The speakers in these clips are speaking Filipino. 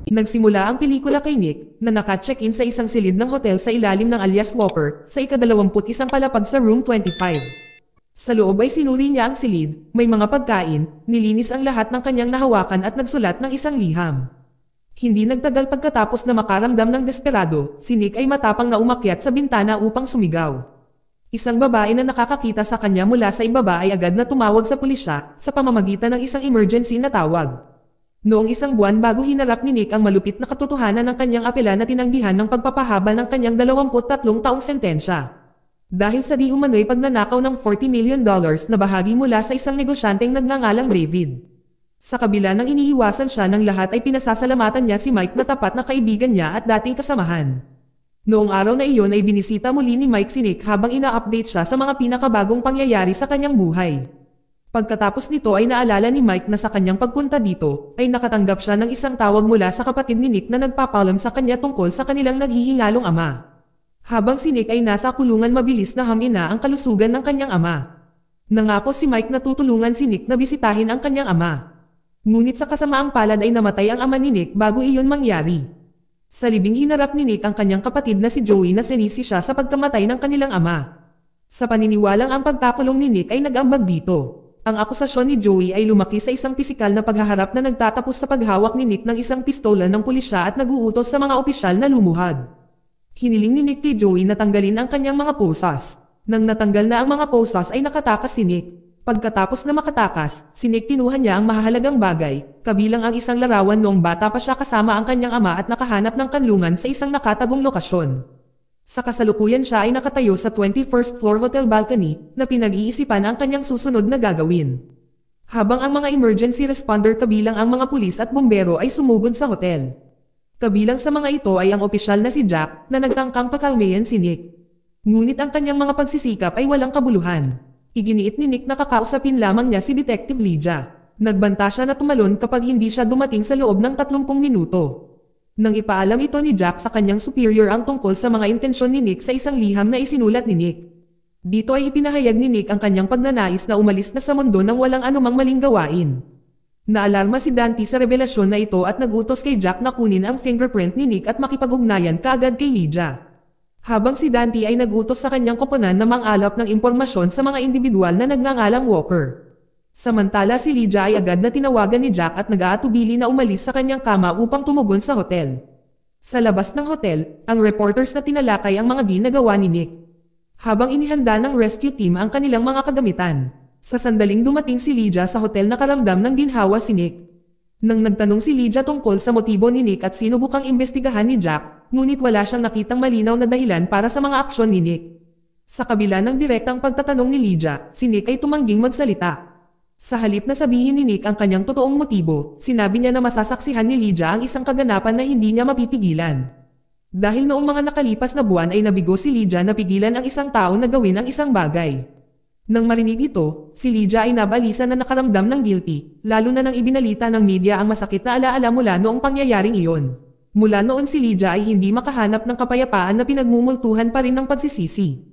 Nagsimula ang pelikula kay Nick, na naka-check-in sa isang silid ng hotel sa ilalim ng alias Walker, sa ika-21 palapag sa room 25. Sa loob ay sinuri niya ang silid, may mga pagkain, nilinis ang lahat ng kanyang nahawakan at nagsulat ng isang liham. Hindi nagtagal pagkatapos na makaramdam ng desperado, si Nick ay matapang na umakyat sa bintana upang sumigaw. Isang babae na nakakakita sa kanya mula sa ibaba ay agad na tumawag sa pulisya, sa pamamagitan ng isang emergency na tawag. Noong isang buwan bago hinarap ni Nick ang malupit na katotohanan ng kanyang apela na tinanggihan ng pagpapahaba ng kanyang 23 taong sentensya. Dahil sa di umano'y pagnanakaw ng $40 million na bahagi mula sa isang negosyanteng nagngangalang David. Sa kabila ng iniiwasan siya ng lahat ay pinasasalamatan niya si Mike na tapat na kaibigan niya at dating kasamahan. Noong araw na iyon ay binisita muli ni Mike si Nick habang ina-update siya sa mga pinakabagong pangyayari sa kanyang buhay. Pagkatapos nito ay naalala ni Mike na sa kanyang pagpunta dito, ay nakatanggap siya ng isang tawag mula sa kapatid ni Nick na nagpapaalam sa kanya tungkol sa kanilang naghihingalong ama. Habang si Nick ay nasa kulungan mabilis na hangina ang kalusugan ng kanyang ama. Nangako si Mike na tutulungan si Nick na bisitahin ang kanyang ama. Ngunit sa kasamaang palad ay namatay ang ama ni Nick bago iyon mangyari. Sa libing hinarap ni Nick ang kanyang kapatid na si Joey na sinisi siya sa pagkamatay ng kanilang ama. Sa paniniwalang ang pagkakulong ni Nick ay nag-ambag dito. Ang akusasyon ni Joey ay lumaki sa isang pisikal na paghaharap na nagtatapos sa paghawak ni Nick ng isang pistola ng pulisya at nag-uutos sa mga opisyal na lumuhad. Hiniling ni Nick kay Joey na tanggalin ang kanyang mga posas. Nang natanggal na ang mga posas ay nakatakas si Nick. Pagkatapos na makatakas, si Nick kinuha niya ang mahalagang bagay, kabilang ang isang larawan noong bata pa siya kasama ang kanyang ama at nakahanap ng kanlungan sa isang nakatagong lokasyon. Sa kasalukuyan siya ay nakatayo sa 21st floor hotel balcony na pinag-iisipan ang kanyang susunod na gagawin. Habang ang mga emergency responder kabilang ang mga pulis at bumbero ay sumugod sa hotel. Kabilang sa mga ito ay ang opisyal na si Jack na nagtangkang pakalmayan si Nick. Ngunit ang kanyang mga pagsisikap ay walang kabuluhan. Iginiit ni Nick na kakausapin lamang niya si Detective Lydia. Nagbanta siya na tumalon kapag hindi siya dumating sa loob ng 30 minuto. Nang ipaalam ito ni Jack sa kanyang superior ang tungkol sa mga intensyon ni Nick sa isang liham na isinulat ni Nick. Dito ay ipinahayag ni Nick ang kanyang pagnanais na umalis na sa mundo nang walang anumang maling gawain. Naalarma si Dante sa revelasyon na ito at nagutos kay Jack na kunin ang fingerprint ni Nick at makipag-ugnayan kaagad kay Lydia. Habang si Dante ay nagutos sa kanyang koponan na mang-alap ng impormasyon sa mga individual na nagngangalang Walker. Samantala si Lydia ay agad na tinawagan ni Jack at nag-aatubili na umalis sa kanyang kama upang tumugon sa hotel. Sa labas ng hotel, ang reporters na tinalakay ang mga ginagawa ni Nick. Habang inihanda ng rescue team ang kanilang mga kagamitan. Sa sandaling dumating si Lydia sa hotel nakaramdam ng ginhawa si Nick. Nang nagtanong si Lydia tungkol sa motibo ni Nick at sinubukang imbestigahan ni Jack, ngunit wala siyang nakitang malinaw na dahilan para sa mga aksyon ni Nick. Sa kabila ng direktang pagtatanong ni Lydia, si Nick ay tumangging magsalita. Sa halip na sabihin ni Nick ang kanyang totoong motibo, sinabi niya na masasaksihan ni Lydia ang isang kaganapan na hindi niya mapipigilan. Dahil noong mga nakalipas na buwan ay nabigo si Lydia na pigilan ang isang tao na gawin ang isang bagay. Nang marinig ito, si Lydia ay nabalisa na nakaramdam ng guilty, lalo na nang ibinalita ng media ang masakit na alaala mula noong pangyayaring iyon. Mula noon si Lydia ay hindi makahanap ng kapayapaan na pinagmumultuhan pa rin ng pagsisisi.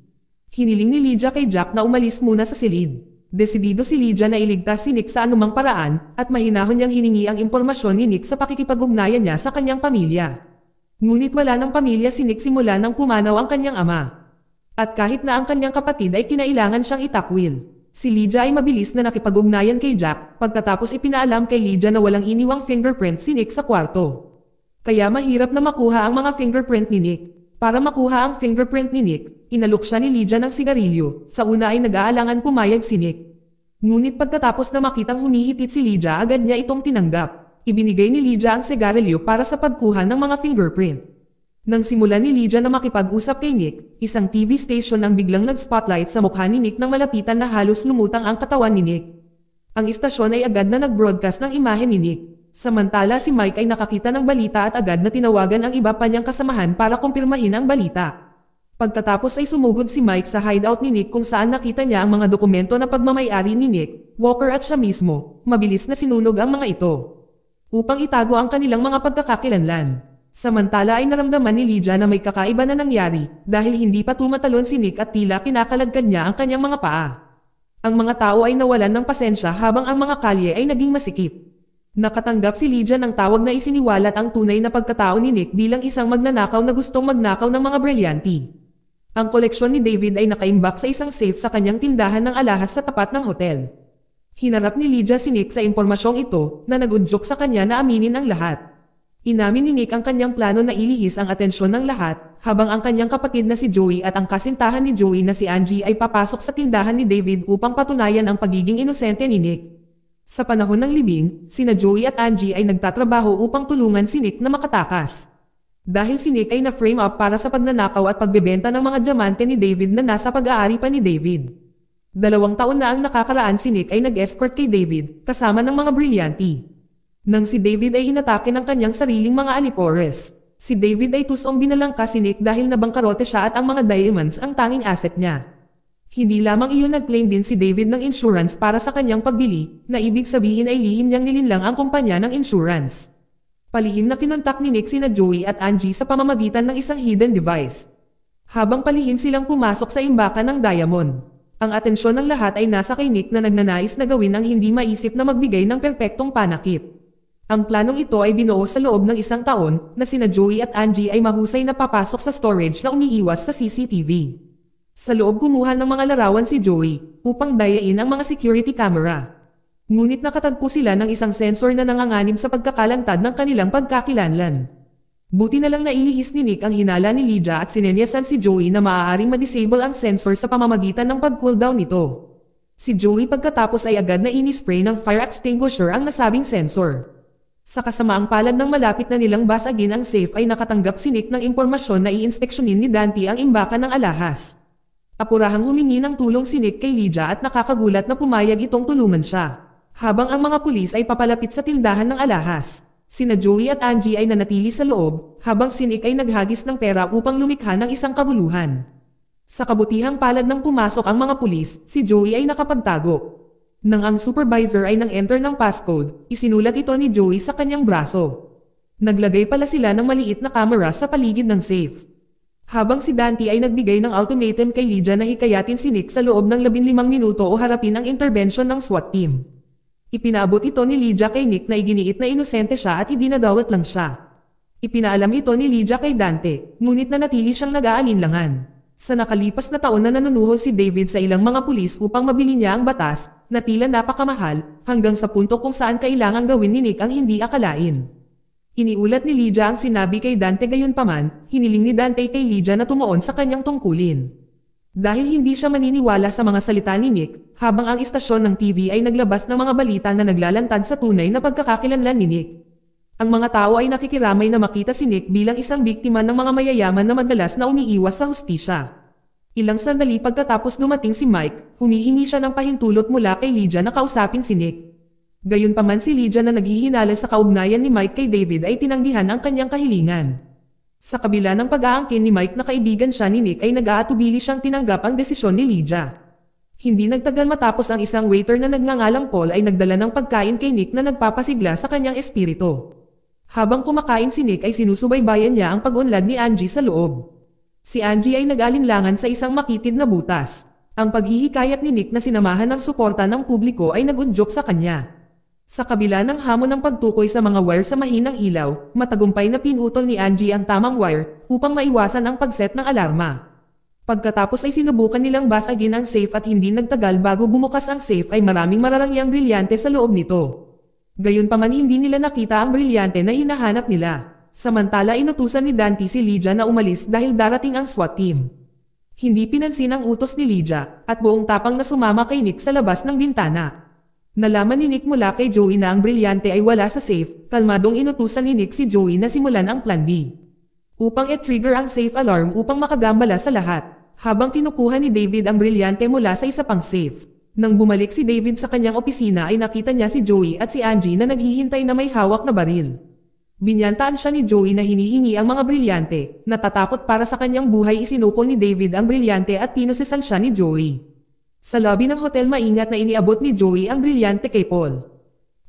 Hiniling ni Lydia kay Jack na umalis muna sa silid. Desidido si Lydia na iligtas si Nick sa anumang paraan, at mahinahon niyang hiningi ang impormasyon ni Nick sa pakikipag-ugnayan niya sa kanyang pamilya. Ngunit wala ng pamilya si Nick simula nang pumanaw ang kanyang ama. At kahit na ang kanyang kapatid ay kinailangan siyang itakwil, si Lydia ay mabilis na nakipag-ugnayan kay Jack, pagkatapos ipinaalam kay Lydia na walang iniwang fingerprint si Nick sa kwarto. Kaya mahirap na makuha ang mga fingerprint ni Nick. Para makuha ang fingerprint ni Nick, inalok siya ni Lydia ng sigarilyo. Sa una ay nag-aalangan pumayag si Nick. Ngunit pagkatapos na makitang humihitit si Lydia agad niya itong tinanggap. Ibinigay ni Lydia ang sigarilyo para sa pagkuha ng mga fingerprint. Nang simulan ni Lydia na makipag-usap kay Nick, isang TV station ang biglang nag-spotlight sa mukha ni Nick nang malapitan na halos lumutang ang katawan ni Nick. Ang istasyon ay agad na nag-broadcast ng imahe ni Nick. Samantala si Mike ay nakakita ng balita at agad na tinawagan ang iba pa niyang kasamahan para kumpirmahin ang balita. Pagkatapos ay sumugod si Mike sa hideout ni Nick kung saan nakita niya ang mga dokumento na pagmamay-ari ni Nick, Walker at siya mismo. Mabilis na sinunog ang mga ito upang itago ang kanilang mga pagkakakilanlan. Samantala ay naramdaman ni Lydia na may kakaiba na nangyari dahil hindi pa tumatalon si Nick at tila kinakalagkad niya ang kanyang mga paa. Ang mga tao ay nawalan ng pasensya habang ang mga kalye ay naging masikip. Nakatanggap si Lydia ng tawag na isiniwalat ang tunay na pagkatao ni Nick bilang isang magnanakaw na gustong magnakaw ng mga brilyante. Ang koleksyon ni David ay nakaimbak sa isang safe sa kanyang tindahan ng alahas sa tapat ng hotel. Hinarap ni Lydia si Nick sa impormasyong ito na nagudyok sa kanya na aminin ang lahat. Inamin ni Nick ang kanyang plano na ilihis ang atensyon ng lahat, habang ang kanyang kapatid na si Joey at ang kasintahan ni Joey na si Angie ay papasok sa tindahan ni David upang patunayan ang pagiging inosente ni Nick. Sa panahon ng libing, sina Joey at Angie ay nagtatrabaho upang tulungan si Nick na makatakas. Dahil si Nick ay na-frame up para sa pagnanakaw at pagbebenta ng mga diamante ni David na nasa pag-aari pa ni David. 2 taon na ang nakakaraan si Nick ay nag-escort kay David, kasama ng mga brilyante. Nang si David ay inatake ng kanyang sariling mga alipores, si David ay tusong binalangka si Nick dahil nabangkarote siya at ang mga diamonds ang tanging asset niya. Hindi lamang iyon, nag-claim din si David ng insurance para sa kanyang pagbili, na ibig sabihin ay lihim niyang nilinlang ang kumpanya ng insurance. Palihim na kinontak ni Nick sina Joey at Angie sa pamamagitan ng isang hidden device. Habang palihim silang pumasok sa imbakan ng diamond, ang atensyon ng lahat ay nasa kay Nick na nagnanais na gawin ang hindi maisip na magbigay ng perpektong panakip. Ang planong ito ay binuo sa loob ng 1 taon na sina Joey at Angie ay mahusay na papasok sa storage na umiiwas sa CCTV. Sa loob kumuha ng mga larawan si Joey upang dayain ang mga security camera. Ngunit nakatagpo sila ng isang sensor na nanganganib sa pagkakalantad ng kanilang pagkakilanlan. Buti na lang nailihis ni Nick ang hinala ni Lydia at sinenyasan si Joey na maaaring ma-disable ang sensor sa pamamagitan ng pag-cooldown nito. Si Joey pagkatapos ay agad na inispray ng fire extinguisher ang nasabing sensor. Sa kasamaang palad ng malapit na nilang basagin ang safe ay nakatanggap si Nick ng impormasyon na iinspeksyonin ni Dante ang imbakan ng alahas. Apurahang humingi ng tulong si Nick kay Lydia at nakakagulat na pumayag itong tulungan siya. Habang ang mga pulis ay papalapit sa tindahan ng alahas, sina Joey at Angie ay nanatili sa loob, habang si Nick ay naghagis ng pera upang lumikha ng isang kabuluhan. Sa kabutihang palad ng pumasok ang mga pulis, si Joey ay nakapagtago. Nang ang supervisor ay nang-enter ng passcode, isinulat ito ni Joey sa kanyang braso. Naglagay pala sila ng maliit na camera sa paligid ng safe. Habang si Dante ay nagbigay ng ultimatum kay Lydia na hikayatin si Nick sa loob ng 15 minuto o harapin ang intervention ng SWAT team. Ipinaabot ito ni Lydia kay Nick na iginiit na inosente siya at idinadawat lang siya. Ipinaalam ito ni Lydia kay Dante, ngunit nanatili siyang nag-aalinlangan. Sa nakalipas na taon na nanunuhol si David sa ilang mga pulis upang mabili niya ang batas, na tila napakamahal, hanggang sa punto kung saan kailangang gawin ni Nick ang hindi akalain. Iniulat ni Lydia ang sinabi kay Dante, gayunpaman, hiniling ni Dante kay Lydia na tumuon sa kanyang tungkulin. Dahil hindi siya maniniwala sa mga salita ni Nick, habang ang istasyon ng TV ay naglabas ng mga balita na naglalantad sa tunay na pagkakakilanlan ni Nick. Ang mga tao ay nakikiramay na makita si Nick bilang isang biktima ng mga mayayaman na madalas na umiiwas sa hustisya. Ilang sandali pagkatapos dumating si Mike, humihingi siya ng pahintulot mula kay Lydia na kausapin si Nick. Gayunpaman si Lydia na naghihinala sa kaugnayan ni Mike kay David ay tinanggihan ang kanyang kahilingan. Sa kabila ng pag-aangkin ni Mike na kaibigan siya ni Nick ay nag-aatubili siyang tinanggap ang desisyon ni Lydia. Hindi nagtagal matapos ang isang waiter na nagngangalang Paul ay nagdala ng pagkain kay Nick na nagpapasigla sa kanyang espiritu. Habang kumakain si Nick ay sinusubaybayan niya ang pag-unlad ni Angie sa loob. Si Angie ay nag-alinlangan sa isang makitid na butas. Ang paghihikayat ni Nick na sinamahan ng suporta ng publiko ay nagudyok sa kanya. Sa kabila ng hamon ng pagtukoy sa mga wire sa mahinang ilaw, matagumpay na pinutol ni Angie ang tamang wire upang maiwasan ang pagset ng alarma. Pagkatapos ay sinubukan nilang basagin ang safe at hindi nagtagal bago bumukas ang safe ay maraming mararangyang brilyante sa loob nito. Gayunpaman hindi nila nakita ang brilyante na hinahanap nila. Samantala inutusan ni Dante si Lydia na umalis dahil darating ang SWAT team. Hindi pinansin ang utos ni Lydia at buong tapang na sumama kay Nick sa labas ng bintana. Nalaman ni Nick mula kay Joey na ang brilyante ay wala sa safe, kalmadong inutusan ni Nick si Joey na simulan ang plan B. Upang i-trigger ang safe alarm upang makagambala sa lahat, habang kinukuha ni David ang brilyante mula sa isa pang safe. Nang bumalik si David sa kanyang opisina ay nakita niya si Joey at si Angie na naghihintay na may hawak na baril. Binyantaan siya ni Joey na hinihingi ang mga brilyante, natatakot para sa kanyang buhay isinuko ni David ang brilyante at pinusesan siya ni Joey. Sa lobby ng hotel maingat na iniabot ni Joey ang brilyante kay Paul.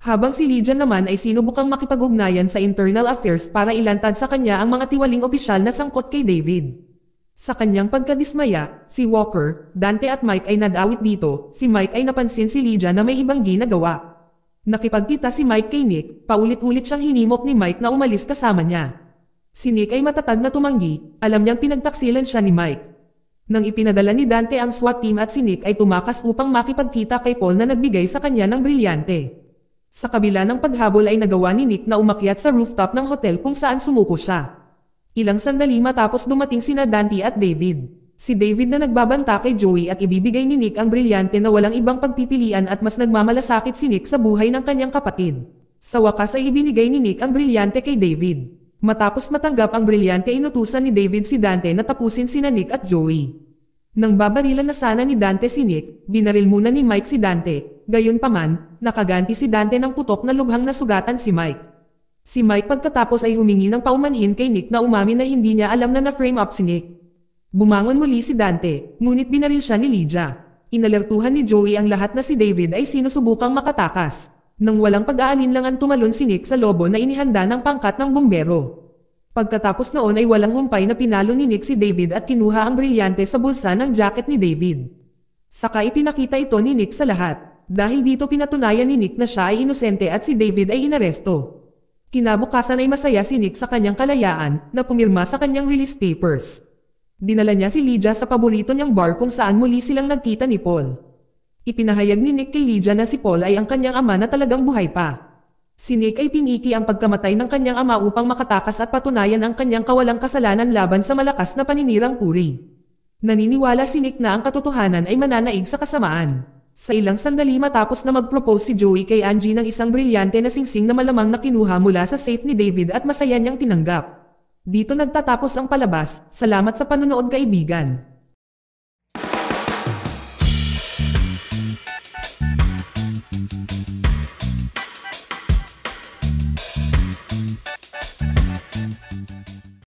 Habang si Lydia naman ay sinubukang makipag-ugnayan sa internal affairs para ilantad sa kanya ang mga tiwaling opisyal na sangkot kay David. Sa kanyang pagkadismaya, si Walker, Dante at Mike ay nadawit dito, si Mike ay napansin si Lydia na may ibang ginagawa. Nakipagkita si Mike kay Nick, paulit-ulit siyang hinimok ni Mike na umalis kasama niya. Si Nick ay matatag na tumanggi, alam niyang pinagtaksilan siya ni Mike. Nang ipinadala ni Dante ang SWAT team at si Nick ay tumakas upang makipagkita kay Paul na nagbigay sa kanya ng brilyante. Sa kabila ng paghabol ay nagawa ni Nick na umakyat sa rooftop ng hotel kung saan sumuko siya. Ilang sandali matapos dumating sina Dante at David. Si David na nagbabanta kay Joey at ibibigay ni Nick ang brilyante na walang ibang pagpipilian at mas nagmamalasakit si Nick sa buhay ng kanyang kapatid. Sa wakas ay ibinigay ni Nick ang brilyante kay David. Matapos matanggap ang brilyante inutusan ni David si Dante na tapusin sina Nick at Joey. Nang babarilan na sana ni Dante si Nick, binaril muna ni Mike si Dante. Gayunpaman, nakaganti si Dante ng putok na lubhang nasugatan si Mike. Si Mike pagkatapos ay humingi ng paumanhin kay Nick na umamin na hindi niya alam na na-frame up si Nick. Bumangon muli si Dante, ngunit binaril siya ni Lydia. Inalertuhan ni Joey ang lahat na si David ay sinusubukang makatakas. Nang walang pag-aalinlangan tumalon si Nick sa lobo na inihanda ng pangkat ng bumbero. Pagkatapos noon ay walang humpay na pinalo ni Nick si David at kinuha ang brilyante sa bulsa ng jacket ni David. Saka ipinakita ito ni Nick sa lahat. Dahil dito pinatunayan ni Nick na siya ay inosente at si David ay inaresto. Kinabukasan ay masaya si Nick sa kanyang kalayaan na pumirma sa kanyang release papers. Dinala niya si Lydia sa paborito niyang bar kung saan muli silang nagkita ni Paul. Ipinahayag ni Nick kay Lydia na si Paul ay ang kanyang ama na talagang buhay pa. Si Nick ay piniki ang pagkamatay ng kanyang ama upang makatakas at patunayan ang kanyang kawalang kasalanan laban sa malakas na paninirang puri. Naniniwala si Nick na ang katotohanan ay mananaig sa kasamaan. Sa ilang sandali matapos na mag-propose si Joey kay Angie ng isang brilyante na singsing na malamang na kinuha mula sa safe ni David at masaya niyang tinanggap. Dito nagtatapos ang palabas. Salamat sa panonood kaibigan.